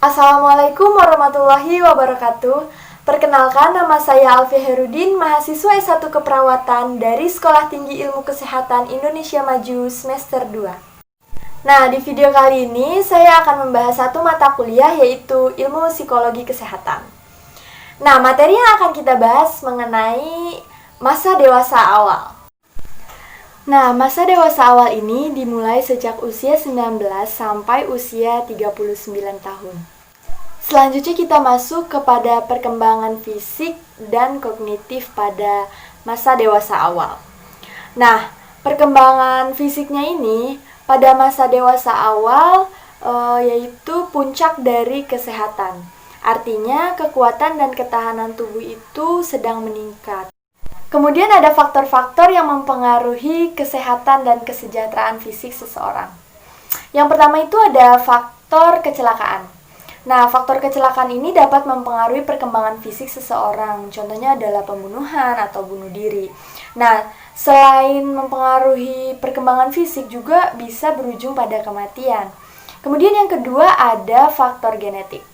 Assalamualaikum warahmatullahi wabarakatuh. Perkenalkan, nama saya Alfie Herudin, mahasiswa S1 Keperawatan dari Sekolah Tinggi Ilmu Kesehatan Indonesia Maju semester 2. Nah, di video kali ini saya akan membahas satu mata kuliah yaitu Ilmu Psikologi Kesehatan. Nah, materi yang akan kita bahas mengenai masa dewasa awal. Nah, masa dewasa awal ini dimulai sejak usia 19 sampai usia 39 tahun. Selanjutnya kita masuk kepada perkembangan fisik dan kognitif pada masa dewasa awal. Nah, perkembangan fisiknya ini pada masa dewasa awal yaitu puncak dari kesehatan. Artinya, kekuatan dan ketahanan tubuh itu sedang meningkat. Kemudian ada faktor-faktor yang mempengaruhi kesehatan dan kesejahteraan fisik seseorang. Yang pertama itu ada faktor kecelakaan. Nah, faktor kecelakaan ini dapat mempengaruhi perkembangan fisik seseorang. Contohnya adalah pembunuhan atau bunuh diri. Nah, selain mempengaruhi perkembangan fisik juga bisa berujung pada kematian. Kemudian yang kedua ada faktor genetik.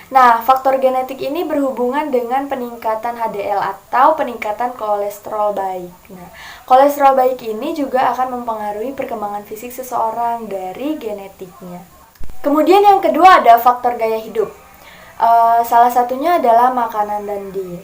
Nah, faktor genetik ini berhubungan dengan peningkatan HDL atau peningkatan kolesterol baik. Nah, kolesterol baik ini juga akan mempengaruhi perkembangan fisik seseorang dari genetiknya. Kemudian yang kedua ada faktor gaya hidup. Salah satunya adalah makanan dan diet.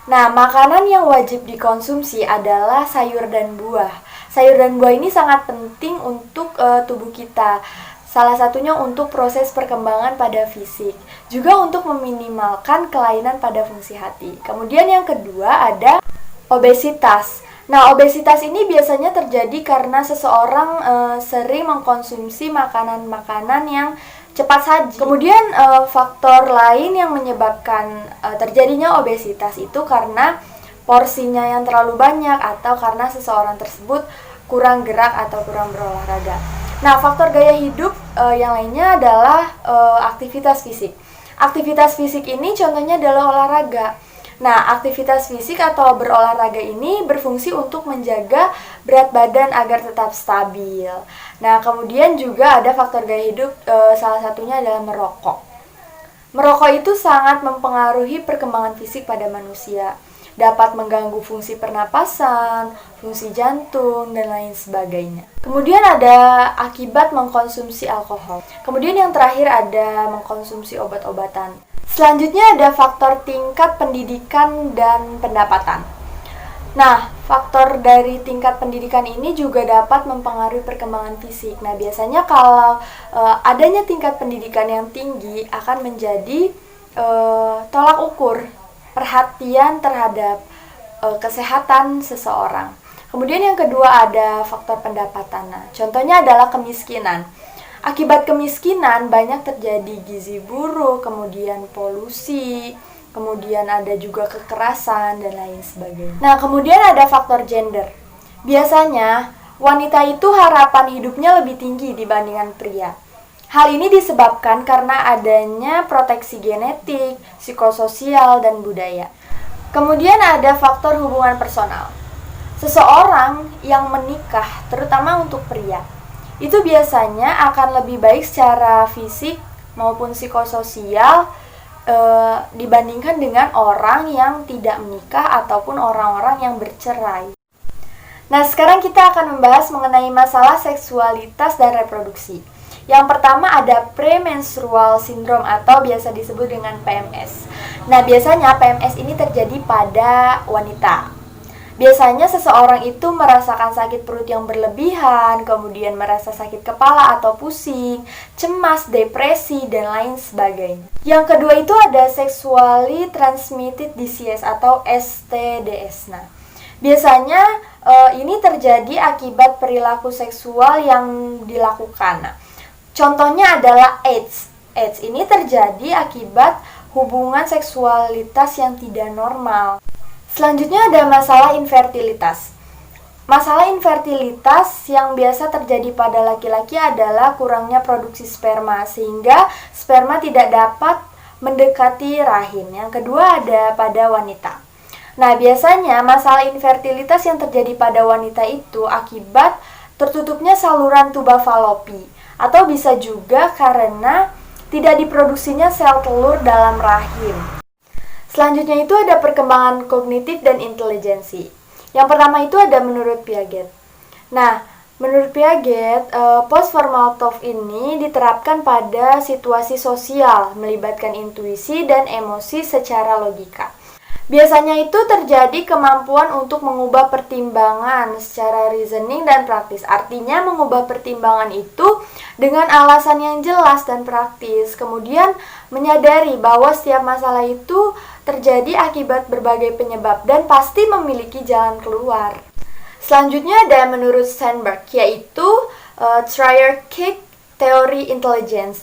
Nah, makanan yang wajib dikonsumsi adalah sayur dan buah. Sayur dan buah ini sangat penting untuk tubuh kita. Salah satunya untuk proses perkembangan pada fisik, juga untuk meminimalkan kelainan pada fungsi hati. Kemudian yang kedua ada obesitas. Nah, obesitas ini biasanya terjadi karena seseorang sering mengkonsumsi makanan-makanan yang cepat saji. Kemudian faktor lain yang menyebabkan terjadinya obesitas itu karena porsinya yang terlalu banyak atau karena seseorang tersebut kurang gerak atau kurang berolahraga. Nah, faktor gaya hidup yang lainnya adalah aktivitas fisik. Aktivitas fisik ini contohnya adalah olahraga. Nah, aktivitas fisik atau berolahraga ini berfungsi untuk menjaga berat badan agar tetap stabil. Nah, kemudian juga ada faktor gaya hidup, salah satunya adalah merokok. Merokok itu sangat mempengaruhi perkembangan fisik pada manusia. Dapat mengganggu fungsi pernapasan, fungsi jantung, dan lain sebagainya. Kemudian ada akibat mengkonsumsi alkohol. Kemudian yang terakhir ada mengkonsumsi obat-obatan. Selanjutnya ada faktor tingkat pendidikan dan pendapatan. Nah, faktor dari tingkat pendidikan ini juga dapat mempengaruhi perkembangan fisik. Nah, biasanya kalau adanya tingkat pendidikan yang tinggi akan menjadi tolak ukur perhatian terhadap kesehatan seseorang. Kemudian yang kedua ada faktor pendapatan. Nah, contohnya adalah kemiskinan. Akibat kemiskinan banyak terjadi gizi buruk, kemudian polusi, kemudian ada juga kekerasan dan lain sebagainya. Nah, kemudian ada faktor gender. Biasanya wanita itu harapan hidupnya lebih tinggi dibandingkan pria. Hal ini disebabkan karena adanya proteksi genetik, psikososial, dan budaya. Kemudian ada faktor hubungan personal. Seseorang yang menikah, terutama untuk pria, itu biasanya akan lebih baik secara fisik maupun psikososial dibandingkan dengan orang yang tidak menikah ataupun orang-orang yang bercerai. Nah, sekarang kita akan membahas mengenai masalah seksualitas dan reproduksi. Yang pertama ada premenstrual syndrome atau biasa disebut dengan PMS. Nah, biasanya PMS ini terjadi pada wanita. Biasanya seseorang itu merasakan sakit perut yang berlebihan, kemudian merasa sakit kepala atau pusing, cemas, depresi, dan lain sebagainya. Yang kedua itu ada sexually transmitted disease atau STDs. Nah, biasanya ini terjadi akibat perilaku seksual yang dilakukan. Nah, contohnya adalah AIDS. AIDS ini terjadi akibat hubungan seksualitas yang tidak normal. Selanjutnya ada masalah infertilitas. Masalah infertilitas yang biasa terjadi pada laki-laki adalah kurangnya produksi sperma, sehingga sperma tidak dapat mendekati rahim. Yang kedua ada pada wanita. Nah, biasanya masalah infertilitas yang terjadi pada wanita itu akibat tertutupnya saluran tuba falopi, atau bisa juga karena tidak diproduksinya sel telur dalam rahim. Selanjutnya itu ada perkembangan kognitif dan intelijensi. Yang pertama itu ada menurut Piaget. Nah, menurut Piaget, post-formal thought ini diterapkan pada situasi sosial, melibatkan intuisi dan emosi secara logika. Biasanya itu terjadi kemampuan untuk mengubah pertimbangan secara reasoning dan praktis. Artinya mengubah pertimbangan itu dengan alasan yang jelas dan praktis. Kemudian menyadari bahwa setiap masalah itu terjadi akibat berbagai penyebab dan pasti memiliki jalan keluar. Selanjutnya ada menurut Sternberg, yaitu triarchic theory intelligence.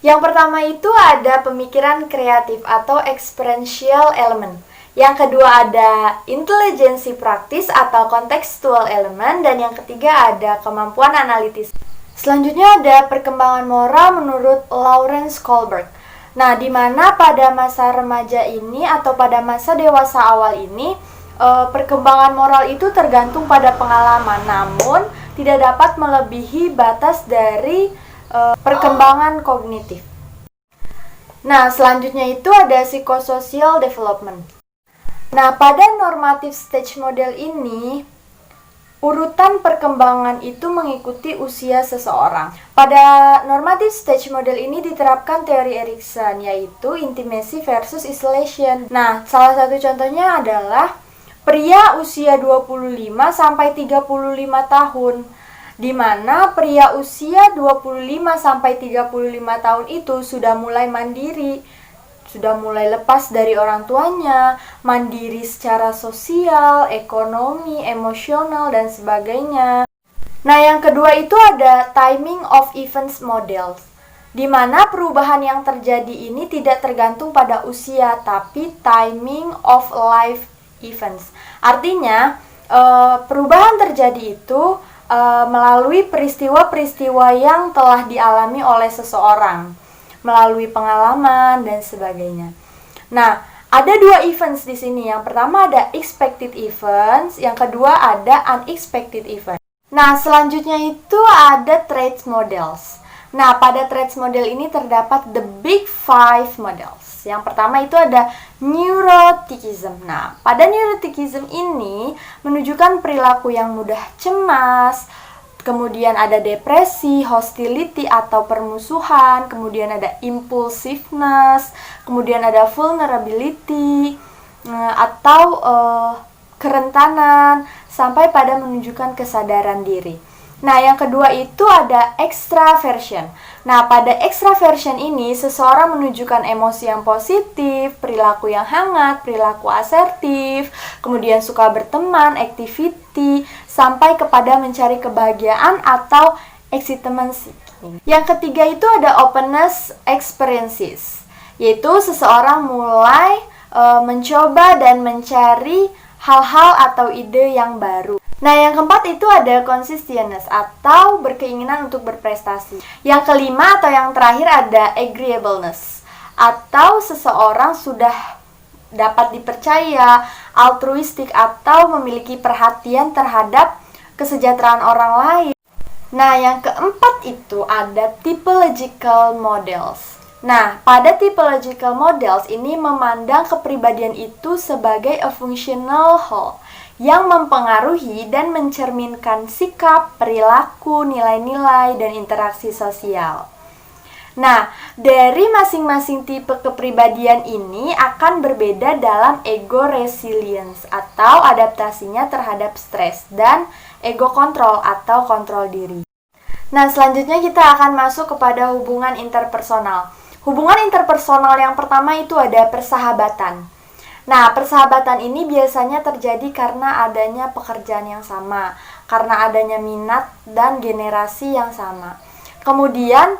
Yang pertama itu ada pemikiran kreatif atau experiential element. Yang kedua ada intelijensi praktis atau contextual element. Dan yang ketiga ada kemampuan analitis. Selanjutnya ada perkembangan moral menurut Lawrence Kohlberg. Nah, di mana pada masa remaja ini atau pada masa dewasa awal ini, perkembangan moral itu tergantung pada pengalaman. Namun, tidak dapat melebihi batas dari perkembangan kognitif. Nah, selanjutnya itu ada psychosocial development. Nah, pada normative stage model ini, urutan perkembangan itu mengikuti usia seseorang. Pada normative stage model ini diterapkan teori Erikson, yaitu intimacy versus isolation. Nah, salah satu contohnya adalah pria usia 25 sampai 35 tahun. Di mana pria usia 25 sampai 35 tahun itu sudah mulai mandiri, sudah mulai lepas dari orang tuanya, mandiri secara sosial, ekonomi, emosional, dan sebagainya. Nah, yang kedua itu ada timing of events models, di mana perubahan yang terjadi ini tidak tergantung pada usia, tapi timing of life events. Artinya, perubahan terjadi itu melalui peristiwa-peristiwa yang telah dialami oleh seseorang, melalui pengalaman dan sebagainya. Nah, ada dua events di sini. Yang pertama ada expected events, yang kedua ada unexpected events. Nah, selanjutnya itu ada traits models. Nah, pada traits model ini terdapat the big five models. Yang pertama itu ada neuroticism. Nah, pada neuroticism ini menunjukkan perilaku yang mudah cemas, kemudian ada depresi, hostility atau permusuhan, kemudian ada impulsiveness, kemudian ada vulnerability atau kerentanan, sampai pada menunjukkan kesadaran diri. Nah, yang kedua itu ada extraversion. Nah, pada extraversion ini seseorang menunjukkan emosi yang positif, perilaku yang hangat, perilaku asertif, kemudian suka berteman, activity, sampai kepada mencari kebahagiaan atau excitement seeking. Yang ketiga itu ada openness experiences, yaitu seseorang mulai mencoba dan mencari hal-hal atau ide yang baru. Nah, yang keempat itu ada conscientiousness atau berkeinginan untuk berprestasi. Yang kelima atau yang terakhir ada agreeableness atau seseorang sudah dapat dipercaya, altruistik atau memiliki perhatian terhadap kesejahteraan orang lain. Nah, yang keempat itu ada typological models. Nah, pada typological models ini memandang kepribadian itu sebagai a functional whole yang mempengaruhi dan mencerminkan sikap, perilaku, nilai-nilai, dan interaksi sosial. Nah, dari masing-masing tipe kepribadian ini akan berbeda dalam ego resilience atau adaptasinya terhadap stres dan ego kontrol atau kontrol diri. Nah, selanjutnya kita akan masuk kepada hubungan interpersonal. Hubungan interpersonal yang pertama itu ada persahabatan. Nah, persahabatan ini biasanya terjadi karena adanya pekerjaan yang sama, karena adanya minat dan generasi yang sama. Kemudian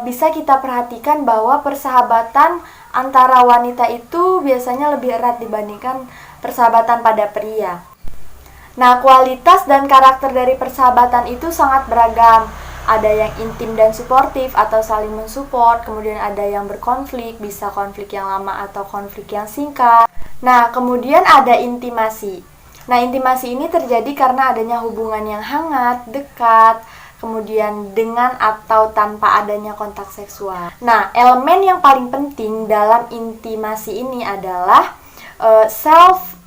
bisa kita perhatikan bahwa persahabatan antara wanita itu biasanya lebih erat dibandingkan persahabatan pada pria. Nah, kualitas dan karakter dari persahabatan itu sangat beragam. Ada yang intim dan suportif atau saling mensupport, kemudian ada yang berkonflik, bisa konflik yang lama atau konflik yang singkat. Nah, kemudian ada intimasi. Nah, intimasi ini terjadi karena adanya hubungan yang hangat, dekat, kemudian dengan atau tanpa adanya kontak seksual. Nah, elemen yang paling penting dalam intimasi ini adalah self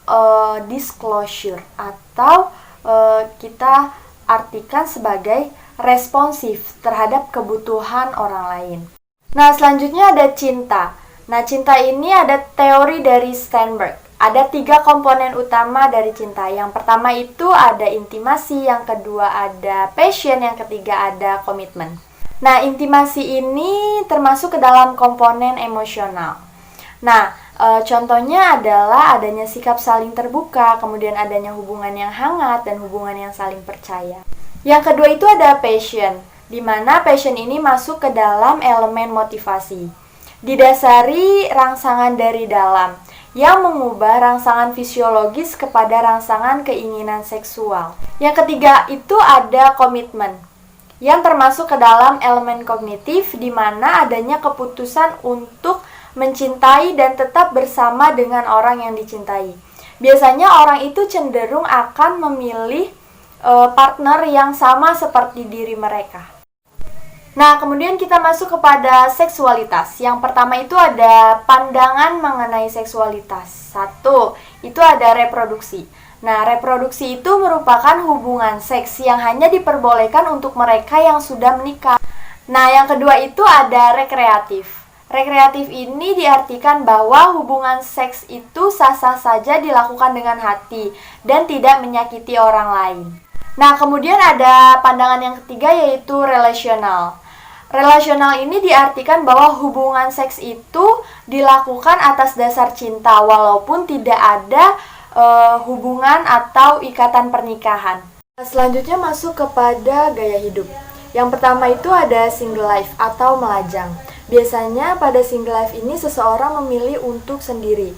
disclosure atau kita artikan sebagai responsif terhadap kebutuhan orang lain. Nah, selanjutnya ada cinta. Nah, cinta ini ada teori dari Sternberg. Ada 3 komponen utama dari cinta. Yang pertama itu ada intimasi, yang kedua ada passion, yang ketiga ada komitmen. Nah, intimasi ini termasuk ke dalam komponen emosional. Nah, contohnya adalah adanya sikap saling terbuka, kemudian adanya hubungan yang hangat dan hubungan yang saling percaya. Yang kedua itu ada passion, di mana passion ini masuk ke dalam elemen motivasi. Didasari rangsangan dari dalam, yang mengubah rangsangan fisiologis kepada rangsangan keinginan seksual. Yang ketiga itu ada komitmen, yang termasuk ke dalam elemen kognitif, di mana adanya keputusan untuk mencintai dan tetap bersama dengan orang yang dicintai. Biasanya orang itu cenderung akan memilih partner yang sama seperti diri mereka. Nah, kemudian kita masuk kepada seksualitas. Yang pertama itu ada pandangan mengenai seksualitas. 1, itu ada reproduksi. Nah, reproduksi itu merupakan hubungan seks yang hanya diperbolehkan untuk mereka yang sudah menikah. Nah, yang kedua itu ada rekreatif. Rekreatif ini diartikan bahwa hubungan seks itu sah-sah saja dilakukan dengan hati dan tidak menyakiti orang lain. Nah, kemudian ada pandangan yang ketiga yaitu relasional. Relasional ini diartikan bahwa hubungan seks itu dilakukan atas dasar cinta walaupun tidak ada hubungan atau ikatan pernikahan. Selanjutnya masuk kepada gaya hidup. Yang pertama itu ada single life atau melajang. Biasanya pada single life ini seseorang memilih untuk sendiri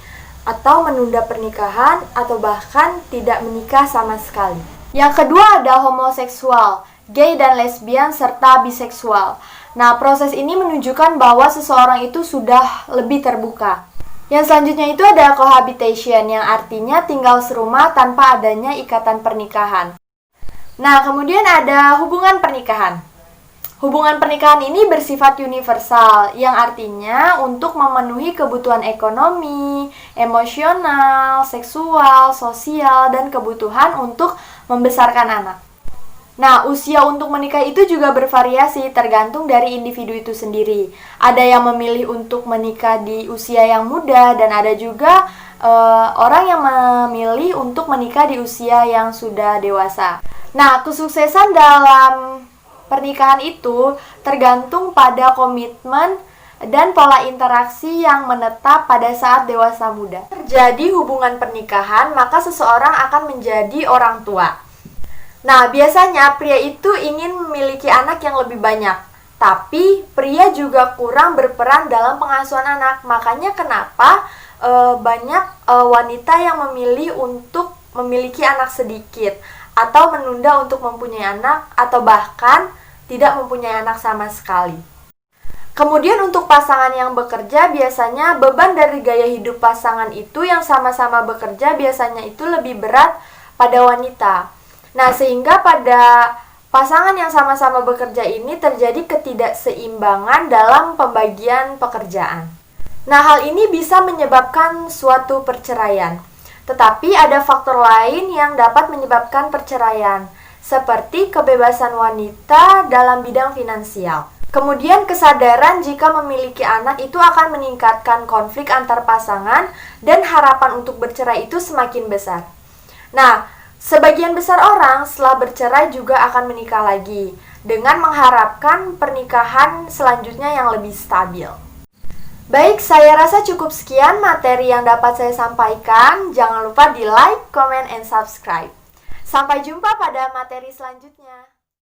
atau menunda pernikahan atau bahkan tidak menikah sama sekali. Yang kedua ada homoseksual, gay dan lesbian serta biseksual. Nah, proses ini menunjukkan bahwa seseorang itu sudah lebih terbuka. Yang selanjutnya itu ada cohabitation, yang artinya tinggal serumah tanpa adanya ikatan pernikahan. Nah, kemudian ada hubungan pernikahan. Hubungan pernikahan ini bersifat universal, yang artinya untuk memenuhi kebutuhan ekonomi, emosional, seksual, sosial, dan kebutuhan untuk membesarkan anak. Nah, usia untuk menikah itu juga bervariasi tergantung dari individu itu sendiri. Ada yang memilih untuk menikah di usia yang muda dan ada juga orang yang memilih untuk menikah di usia yang sudah dewasa. Nah, kesuksesan dalam pernikahan itu tergantung pada komitmen dan pola interaksi yang menetap pada saat dewasa muda. Terjadi hubungan pernikahan, maka seseorang akan menjadi orang tua. Nah, biasanya pria itu ingin memiliki anak yang lebih banyak, tapi pria juga kurang berperan dalam pengasuhan anak. Makanya kenapa banyak wanita yang memilih untuk memiliki anak sedikit, atau menunda untuk mempunyai anak, atau bahkan tidak mempunyai anak sama sekali. Kemudian untuk pasangan yang bekerja, biasanya beban dari gaya hidup pasangan itu yang sama-sama bekerja biasanya itu lebih berat pada wanita. Nah, sehingga pada pasangan yang sama-sama bekerja ini terjadi ketidakseimbangan dalam pembagian pekerjaan. Nah, hal ini bisa menyebabkan suatu perceraian. Tetapi ada faktor lain yang dapat menyebabkan perceraian, seperti kebebasan wanita dalam bidang finansial. Kemudian kesadaran jika memiliki anak itu akan meningkatkan konflik antar pasangan dan harapan untuk bercerai itu semakin besar. Nah, sebagian besar orang setelah bercerai juga akan menikah lagi dengan mengharapkan pernikahan selanjutnya yang lebih stabil. Baik, saya rasa cukup sekian materi yang dapat saya sampaikan. Jangan lupa di like, comment, and subscribe. Sampai jumpa pada materi selanjutnya.